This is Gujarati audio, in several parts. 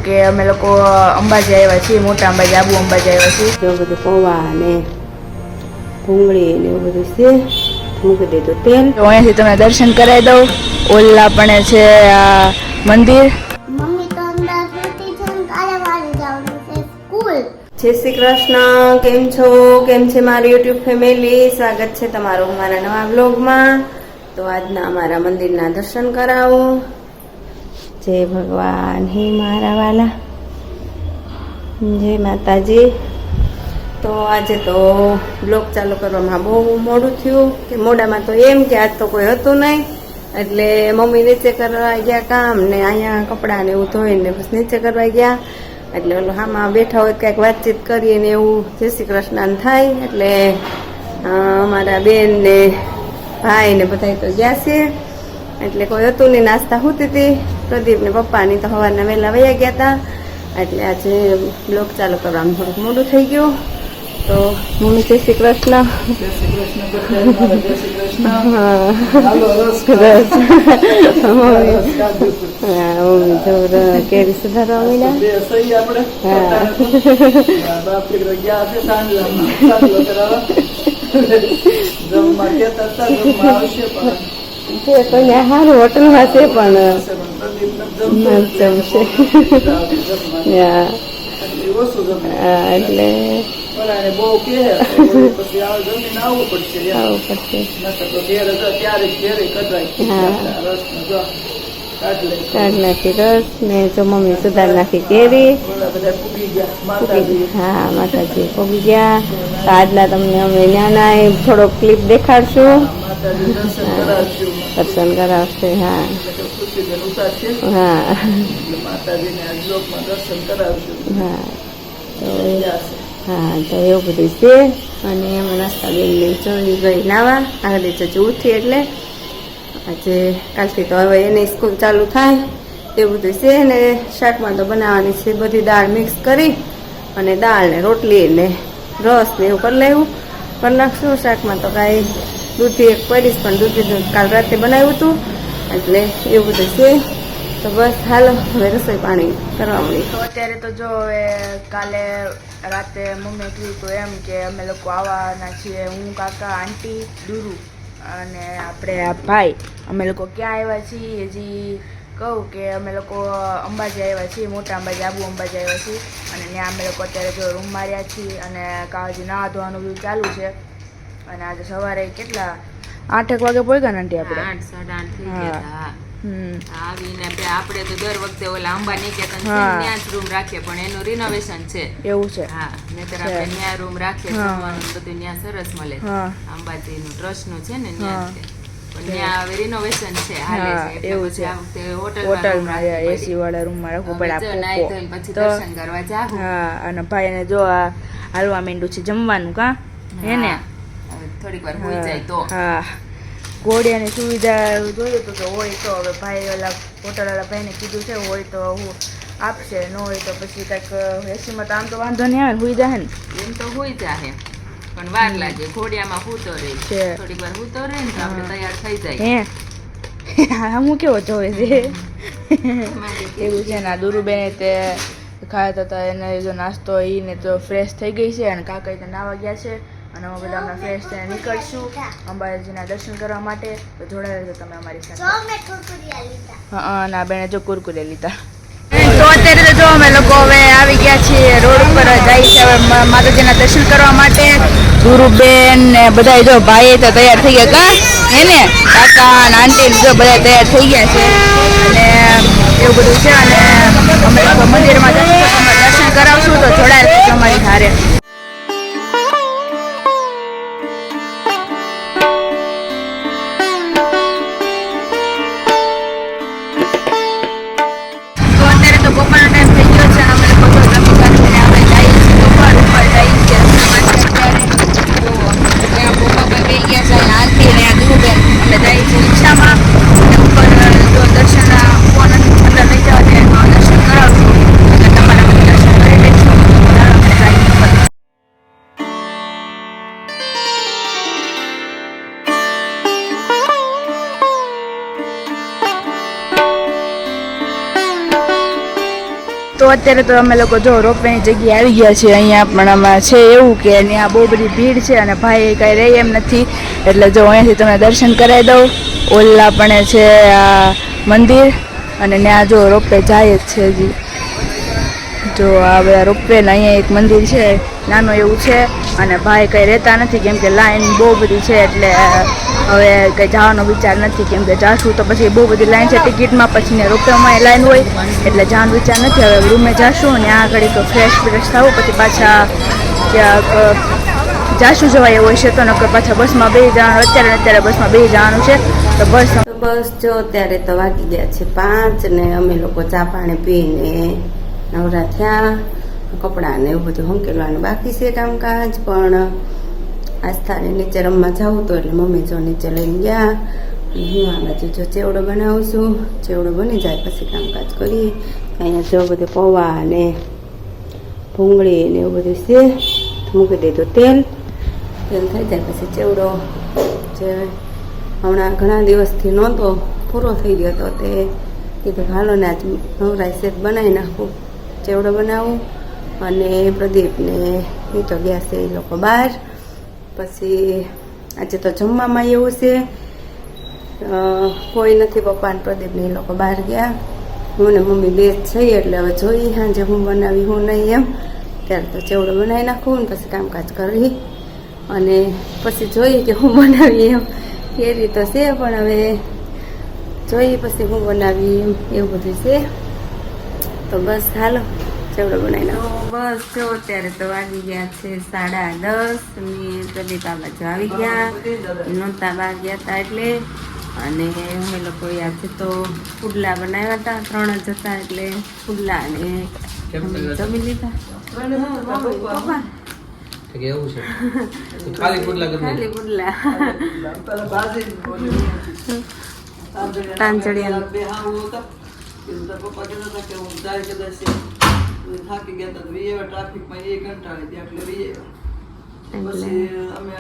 કે અમે લોકો અંબાજી આવ્યા છીએ, મોટા અંબાજી, આબુ અંબાજી આવ્યા છીએ. એવું બધું પૌવા ને ભૂંગળી ને એવું બધું છે. મૂકી દીધું તેલ. તો અહીંયાથી તમને દર્શન કરાવી દઉં. ઓલા પણ છે આ મંદિર. મમ્મી તો અંદર સુતી છે ને કાલે વાળી જવાનું છે સ્કૂલ. જય શ્રી કૃષ્ણ. કેમ છો? કેમ છે મારી યુટ્યુબ ફેમિલી? સ્વાગત છે તમારું અમારા નવા બ્લોગમાં. તો આજના અમારા મંદિરના દર્શન કરાવો. જય ભગવાન, હે મારા વાલા, જય માતાજી. તો આજે તો બ્લોગ ચાલુ કરવામાં બહુ મોડું થયું. કે મોડામાં તો એમ કે આજ તો કોઈ હતું નહીં, એટલે મમ્મી નીચે કરવા ગયા કામ ને અહીંયા કપડાં ને એવું ધોઈને બસ નીચે કરવા ગયા. એટલે ઓલું હામાં બેઠા હોય કંઈક વાતચીત કરીએ ને એવું જય શ્રી કૃષ્ણ થાય. એટલે અમારા બેન ને ભાઈ ને બધા તો ગયા છે, એટલે કોઈ હતું નહીં. નાસ્તા હોતી હતી. પ્રદીપ ને પપ્પાની તો સવારના વહેલા વયા ગયા હતા, એટલે આજે બ્લોગ ચાલુ કરવામાં થોડુંક મોડું થઈ ગયું. તો મમ્મી જય શ્રી કૃષ્ણ. કેરી સુધારવા છે તો સારું હોટલમાં છે પણ જમશે એટલે આવવું પડશે. કાઢ નાખી રસ ને જો મમ્મી સુધાર નાખી કેરી. હા, માતાજી પોગી ગયા. તો આજના તમને અમે નાના થોડો ક્લિપ દેખાડશું. દર્શન કરાવશે. હા હા હા, તો એવું બધું છે. અને એમાં નાસ્તા બેનને ચડી ગઈ નાવા. આગળ જજુ ઉઠી એટલે આજે કાલથી તો હવે એની સ્કૂલ ચાલુ થાય એવું બધું છે. ને શાકમાં તો બનાવવાની છે બધી દાળ મિક્સ કરી અને દાળ ને રોટલી ને રસ ને એવું કરી લેવું કરી નાખશું. શાકમાં તો કાંઈ દૂધી એક પડીશ, પણ દૂધી કાલ રાતે બનાવ્યું હતું, એટલે એવું બધું છે. તો બસ હાલો હવે રસોઈ પાણી કરવા મળી. તો અત્યારે તો જો હવે કાલે રાતે મમ્મીએ કીધું હતું એમ કે અમે લોકો આવવાના છીએ, હું, કાકા, આંટી, દુરુ અને આપણે આ ભાઈ. અમે લોકો ક્યાં આવ્યા છીએ હજી કહું કે અમે લોકો અંબાજી આવ્યા છીએ, મોટા અંબાજી, આબુ અંબાજી આવ્યા છીએ. અને ત્યાં અમે લોકો અત્યારે જો રૂમ માર્યા છીએ અને કાળજી ના ધોવાનું બધું ચાલુ છે. અને આજે સવારે કેટલા 8 વાગે પહોંચ્યા ને આંટી આપણે? 8-8:30 આવીને આપણે તો દર વખતે ઓલા અંબા નિકેતન ત્યાં જ રૂમ રાખીએ, પણ એનું રિનોવેશન છે એવું છે. હા, નહીતર આપણે ત્યાં રૂમ રાખીએ, જમવાનું બધું ત્યાં સરસ મળે. અંબાજીનું ટ્રસ્ટનું છે ને ત્યાં, પણ ત્યાં હવે રિનોવેશન છે, હાલે છે. એવું છે. આ વખતે હોટલમાં એસી વાળા રૂમમાં રાખવું પડે. પછી દર્શન કરવા જાવ. હા, અને ભાઈને જો આ હાલવા માંડ્યું છે જમવાનું. કા હે ને થોડીક વાર હોઈ જાય તો. હા, ઘોડિયાની સુવિધા જોયું તો હોય તો હવે ભાઈ ઓલા હોટલવાળા ભાઈને કીધું છે હોય તો હું આપશે, ન હોય તો પછી કંઈક એસીમાં તો આમ તો વાંધો નહીં આવે ને, હોઈ જાય ને. એમ તો હોઈ જાય પણ વાર લાગે. ઘોડિયામાં હૂતો રહે, થોડીક વાર હૂતો રહે ને તો આપણે તૈયાર થઈ જાય. હે હા, હું કેવો જોવે છે એવું છે ને. આ દુરુબેને તે ખાયા હતા એને જો નાસ્તો એને તો ફ્રેશ થઈ ગઈ છે, અને કાકા તો નાવા ગયા છે. અને અમે બધા હમણાં ફ્રેશ થઈને નીકળશું અંબાજીના દર્શન કરવા માટે. તો જોડાયેલા છો તમે અમારી સાથે. હા, ના બેને જો કુરકુરે લીધા. તો અત્યારે તો જો અમે લોકો હવે આવી ગયા છીએ રોડ ઉપર, જાય છે હવે માતાજીના દર્શન કરવા માટે. ગુરુબેન ને બધા જો ભાઈ તો તૈયાર થઈ ગયા. કા એને કાકા અને આંટી જો બધા તૈયાર થઈ ગયા છે, અને એવું બધું છે. અને અમે લોકો મંદિરમાં દર્શન કરાવશું. તો જોડાયેલા છો અમારી હારે. બપોરનો ટાઈમ થઈ ગયો છે. અમે લોકો તો રમી કરીને આપણે જઈએ છીએ ઉપર જઈએ છીએ અત્યારે. તો ત્યાં પપ્પા પર બેસી ગયા છે, આંટી ને દુરુબેન. અમે જઈએ છીએ રિક્ષામાં ઉપર. જો દર્શન ફોન અંદર લઈ જવા દે, દર્શન કરાવશું. અત્યારે તો અમે લોકો જો રોપવેની જગ્યાએ આવી ગયા છીએ. અહીંયા પણ આમાં છે એવું કે ત્યાં બહુ બધી ભીડ છે અને ભાઈ કાંઈ રહે એમ નથી, એટલે જો અહીંયાથી તમને દર્શન કરાવી દઉં. ઓલા પણ છે આ મંદિર અને ત્યાં જો રોપવે જાય જ છે હજી. જો આ બધા રોપવે ને અહીંયા એક મંદિર છે નાનું એવું છે અને ભાઈ કંઈ રહેતા નથી કેમ કે લાઈન બહુ બધી છે, એટલે હવે કંઈ જવાનો વિચાર નથી કેમ કે જાશું તો પછી બહુ બધી લાઈન છે ટિકિટમાં, પછી ને રોપવેમાં લાઈન હોય એટલે જવાનો વિચાર નથી. હવે રૂમે જાશું અને આ ઘડી તો ફ્રેશ થવું, પછી પાછા ક્યાંક જાશું જવાય એવું હશે તો, નકર પાછા બસમાં બેસી જવાનું. અત્યારે બસમાં બેસી જવાનું છે તો બસ જો અત્યારે તો વાગી ગયા છે 5 ને અમે લોકો ચા પાણી પીને નવરા થયા. કપડાં ને એવું બધું હંકેલવાનું બાકી છે કામકાજ, પણ આસ્થાને નીચે રમવા જવું તો એટલે મમ્મી જો નીચે લઈને ગયા. હું આ બાજુ જો ચેવડો બનાવું છું, ચેવડો બની જાય પછી કામકાજ કરીએ. અહીંયા જો બધું પૌવા ને ભૂંગળી ને એવું બધું છે, મૂકી દીધું તેલ થઈ જાય પછી ચેવડો જે હમણાં ઘણા દિવસથી નહોતો પૂરો થઈ ગયો હતો તે કીધું હાલો ને આજ નવરાઈ શેક બનાવી નાખું, ચેવડો બનાવું. અને પ્રદીપને એ તો ગયા છે એ લોકો બહાર. પછી આજે તો જમવામાં એવું છે કોઈ નથી, પપ્પા અને પ્રદીપને એ લોકો બહાર ગયા. હું ને મમ્મી બે જ છીએ એટલે હવે જોઈએ સાંજે હું બનાવી હું નહીં એમ. ત્યારે તો ચેવડો બનાવી નાખું ને પછી કામકાજ કરી અને પછી જોઈએ કે હું બનાવી એમ. એ રીતે છે પણ હવે જોઈએ પછી હું બનાવી એમ એવું બધું છે. તો બસ હાલો ચેવડો બનાવી નાખો. બસ જો અત્યારે તો વાગી ગયા છે 10:30 ને પ્રદીપ આ બાજુ આવી ગયા, નહોતા બહાર ગયા હતા એટલે. અને અમે લોકો આજે તો પુડલા બનાવ્યા હતા, 3 જ હતા એટલે પુડલા ને જમી લીધા. ખાલી પુડલા તાંજળિયા થાકી ગયા હતા વીએ ટ્રાફિકમાં એ કંટાળી ગયા એટલે વીએ પછી અમે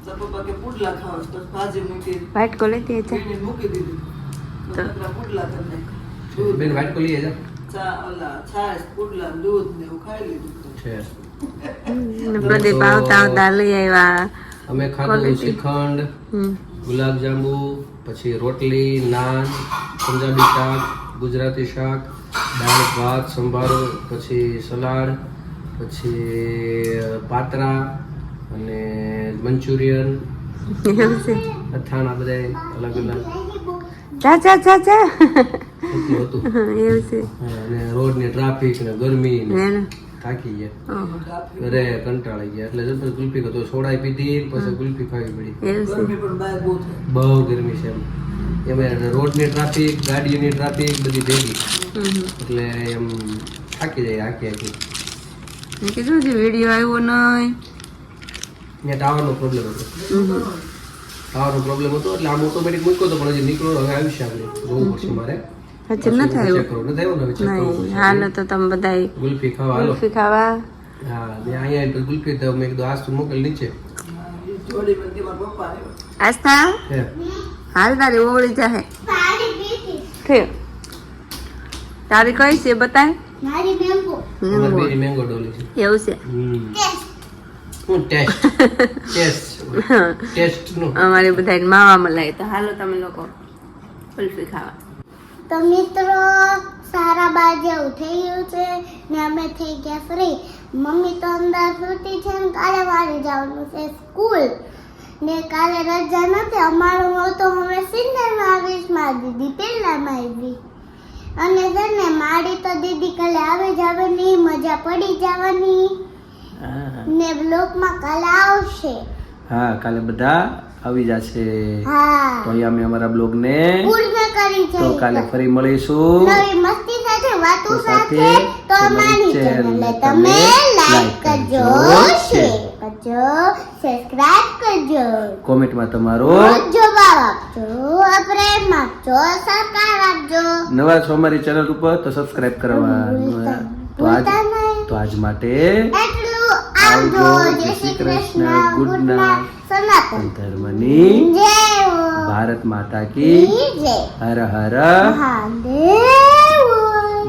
પપ્પા કે પુડલા ખાવા તો ભાજી મૂકી વાઈટ કો લેતી છે મૂકી દીધી તો પુડલા કરી નાખ્યા. બેન વાઈટ કો લઈએ જા ચા ઓલા છાશ પુડલા દૂધ ને એવું ખાઈ લીધું છે. પ્રદીપ આવતા લઈ આવ્યા. અમે ખાધું શ્રીખંડ, ગુલાબજાંબુ, પછી રોટલી, નાન, પંજાબી શાક, ગુજરાતી શાક, દાળ ભાત, સંભારો, પછી સલાડ, પછી પાત્રા અને મંચુરિયન, અથાણા બધા અલગ અલગ હતું. અને રોડની ટ્રાફિક ને ગરમી ને થાકી ગયા, ઘરે કંટાળી ગયા એટલે જબરદસ્ત ગુલ્ફી તો સોડાઈ પીધી પછી ગુલ્ફી ખાવી પડી. ગરમી પણ બહાર બહુ થાય, બહુ ગરમી છે એમ રોડની ટ્રાફિક, ગાડીઓની ટ્રાફિક બધી ભેગી એટલે એમ થાકી જાય આખી. કીધું છે વિડીયો આવ્યો નહીં, ત્યાં ટાવરનો પ્રોબ્લેમ હતો, ટાવરનો પ્રોબ્લેમ હતો એટલે આમ ઓટોમેટિક મૂક્યો હતો પણ હજી નીકળો હવે આવી છે આપણે જોવું પડશે મારે. હજી નથી આવ્યું. હાલો તો તમે બધા ગુલ્ફી ખાવા હાલો. ગુલ્ફી ખાવા. હા મેં અહીંયા ગુલ્ફી તો મેં કીધું આજ તો મોકલ નીચે. જોડી બધી મારા પપ્પા આવ્યા. આસ્થા હે હાલ તારી ઓવળી જાહે. પાણી પીતી. ઠીક તારી કઈ છે બતાય. મારી મેંગો. અમારી બેરી મેંગો ડોલી છે. એવું છે. હું ટેસ્ટ ટેસ્ટ નું અમારે બધા માવા મલાઈ. તો હાલો તમે લોકો ગુલ્ફી ખાવા. તો મિત્રો સારા બાર જેવું થઈ ગયું છે ને અમે થઈ ગયા ફ્રી. મમ્મી તો અંદર સૂતી છે ને કાલે વાળી જવાનું છે સ્કૂલ ને કાલે રજા નથી. અમારું હતો અમે સિન્નરમાં આવીશ, મારી દીદી પહેલામાં આવી. અને છે ને મારી તો દીદી કાલે આવી જવાની, મજા પડી જવાની ને બ્લોગમાં કાલે આવશે. હા કાલે બધા આવી જશે. હા તો અહીંયા અમે અમારા બ્લોગ ને પૂર્ણ કરી છે. તો કાલે ફરી મળીશું નવી મસ્તી સાથે વાતો સાથે. તો અમારી ચેનલને તમે લાઈક કરજો, શેર કરજો, સબસ્ક્રાઇબ કરજો, કોમેન્ટમાં તમારો જવાબ આપજો, પ્રેમ આપજો, સહકાર આપજો. નવા છો અમારી ચેનલ ઉપર તો સબસ્ક્રાઇબ કરવા. તો આજ માટે એટલું આવજો. જય શ્રી કૃષ્ણ. Good night. સનાતન ધર્મની જય હો. ભારત માતા કી જય. હર હર મહાદેવ.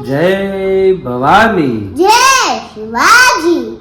જય ભવાની જય શિવાજી.